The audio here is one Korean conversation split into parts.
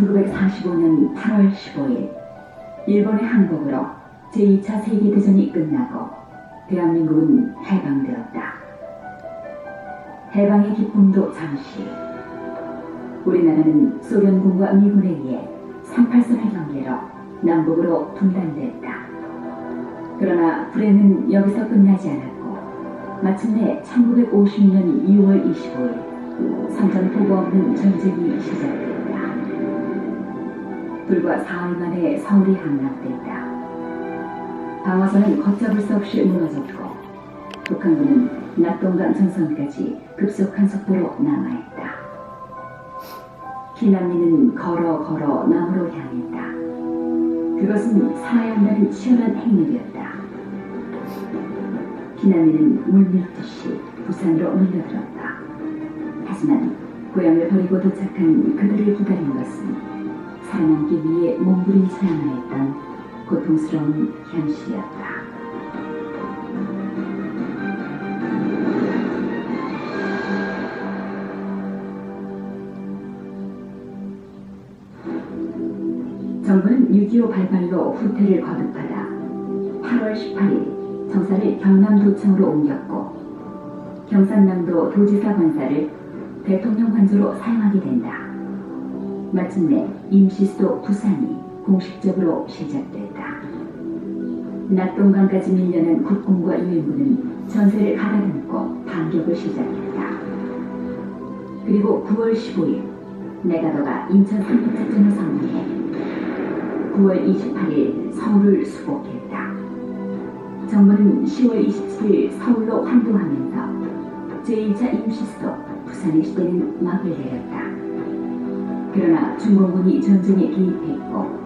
1945년 8월 15일 일본의 항복으로 제2차 세계대전이 끝나고 대한민국은 해방되었다. 해방의 기쁨도 잠시. 우리나라는 소련군과 미군에 의해 38선 해경계로 남북으로 분단됐다. 그러나 불행은 여기서 끝나지 않았고 마침내 1950년 6월 25일 선전포고 없는 전쟁이 시작됐다. 불과 4일 만에 서울이 함락됐다. 방어선은 걷잡을 수 없이 무너졌고 북한군은 낙동강 전선까지 급속한 속도로 남하했다. 기남리는 걸어 남으로 향했다. 그것은 살아야 한다는 치열한 행렬이었다. 기남리는 물밀듯이 부산으로 밀려들었다. 하지만 고향을 버리고 도착한 그들을 기다린 것은 살아남기 위해 몸부림쳐야만 했던 고통스러운 현실이었다. 정부는 6.25 발발로 후퇴를 거듭하다 8월 18일 정사를 경남도청으로 옮겼고 경상남도 도지사 관사를 대통령 관저로 사용하게 된다. 마침내 임시수도 부산이 공식적으로 시작됐다. 낙동강까지 밀려난 국군과 유엔군은 전세를 가다듬고 반격을 시작했다. 그리고 9월 15일 내가더가 인천 상륙작전을 선언해 9월 28일 서울을 수복했다. 정부는 10월 27일 서울로 환도하면서 제2차 임시수도 부산의 시대는 막을 내렸다. 그러나 중공군이 전쟁에 개입했고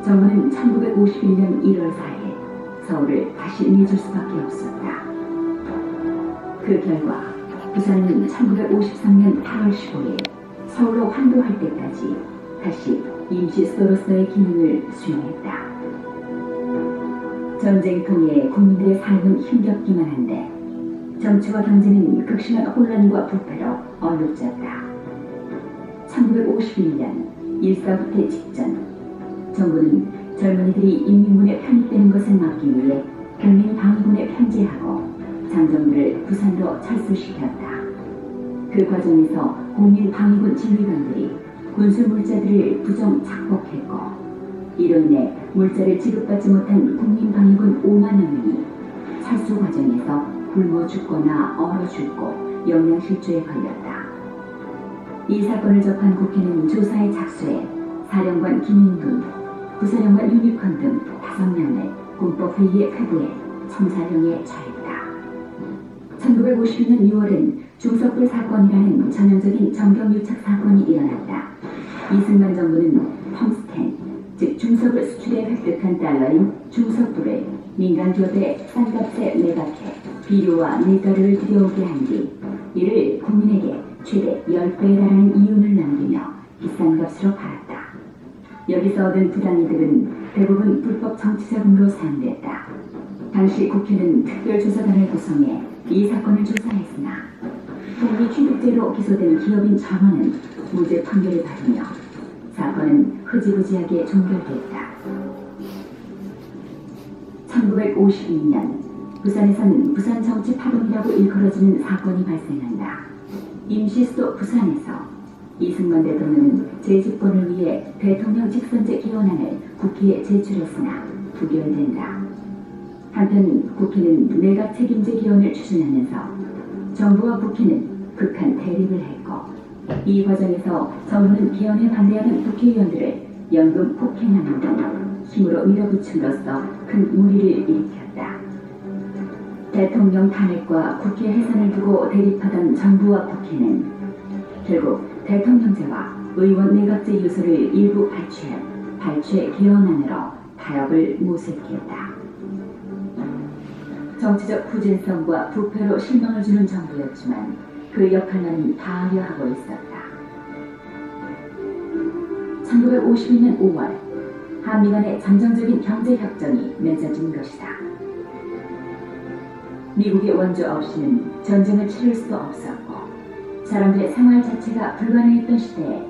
정부는 1951년 1월 4일 서울을 다시 내줄 수밖에 없었다. 그 결과 부산은 1953년 8월 15일 서울로 환도할 때까지 다시 임시수도로서의 기능을 수행했다. 전쟁통에 국민들의 삶은 힘겹기만 한데 정치와 경제는 극심한 혼란과 부패로 얼룩졌다. 1951년 일사후퇴 직전 정부는 젊은이들이 인민군에 편입되는 것을 막기 위해 국민방위군에 편제하고 장정들을 부산으로 철수시켰다. 그 과정에서 국민방위군 지휘관들이 군수 물자들을 부정 착복했고 이로 인해 물자를 지급받지 못한 국민방위군 5만여 명이 철수 과정에서 굶어 죽거나 얼어 죽고 영양실조에 걸렸다. 이 사건을 접한 국회는 조사에 착수해 사령관 김인균, 부사령관 유니콘 등 5명을 군법회의에 회부해 청사령에 처했다. 1952년 6월엔 중석불 사건이라는 전형적인 정경유착 사건이 일어났다. 이승만 정부는 텅스텐, 즉 중석을 수출해 획득한 달러인 중석불을 민간 기업에 싼 값에 매각해 비료와 밀가루를 들여오게 한 뒤 이를 국민에게 최대 10배에 달하는 이윤을 남기며 비싼 값으로 팔았다. 여기서 얻은 부당이득은 대부분 불법 정치자금으로 사용됐다. 당시 국회는 특별조사단을 구성해 이 사건을 조사했으나 통리 취득죄로 기소된 기업인 전원은 무죄 판결을 받으며 사건은 흐지부지하게 종결됐다. 1952년 부산에서는 부산정치파동이라고 일컬어지는 사건이 발생한다. 임시수도 부산에서 이승만 대통령은 재집권을 위해 대통령 직선제 개헌안을 국회에 제출했으나 부결된다. 한편 국회는 내각 책임제 개헌을 추진하면서 정부와 국회는 극한 대립을 했고 이 과정에서 정부는 개헌에 반대하는 국회의원들을 연금 폭행하는 등 힘으로 밀어붙임으로써 큰 무리를 일으켰다. 대통령 탄핵과 국회 해산을 두고 대립하던 정부와 국회는 결국 대통령제와 의원 내각제 요소를 일부 발췌한 발췌 개헌안으로 타협을 모색했다. 정치적 후진성과 부패로 실망을 주는 정부였지만 그 역할만은 다하려 하고 있었다. 1952년 5월 한미 간의 잠정적인 경제협정이 맺어진 것이다. 미국의 원조 없이는 전쟁을 치를 수도 없었고 사람들의 생활 자체가 불가능했던 시대에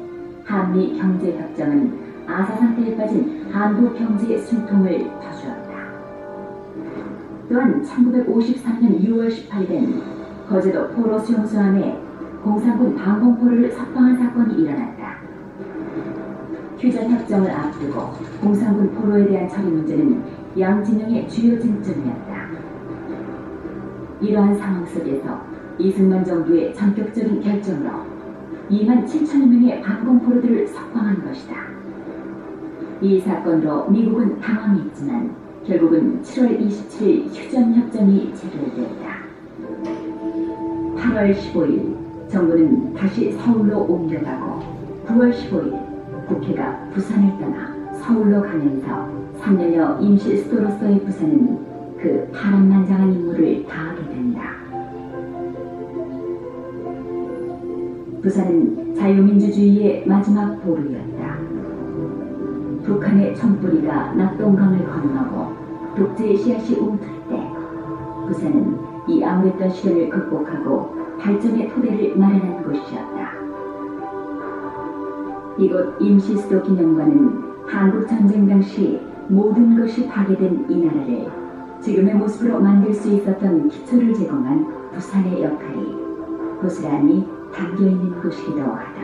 한미 경제협정은 아사 상태에 빠진 한국 경제의 숨통을 터주었다. 또한 1953년 6월 18일엔 거제도 포로 수용소 안에 공산군 방공포를 석방한 사건이 일어났다. 휴전협정을 앞두고 공산군 포로에 대한 처리 문제는 양진영의 주요 쟁점이었다. 이러한 상황 속에서 이승만 정부의 전격적인 결정으로 2만 7천여 명의 반공포로들을 석방한 것이다. 이 사건으로 미국은 당황했지만 결국은 7월 27일 휴전협정이 체결됐다. 8월 15일 정부는 다시 서울로 옮겨가고 9월 15일 국회가 부산을 떠나 서울로 가면서 3년여 임시 수도로서의 부산은 그 파란만장한 임무를 다하게 된다. 부산은 자유민주주의의 마지막 보루였다. 북한의 총뿌리가 낙동강을 건너고 독재의 씨앗이 움틀 때 부산은 이 암울했던 시련을 극복하고 발전의 토대를 마련한 곳이었다. 이곳 임시수도 기념관은 한국전쟁 당시 모든 것이 파괴된 이 나라를 지금의 모습으로 만들 수 있었던 기초를 제공한 부산의 역할이 고스란히 담겨있는 곳이기도 하다.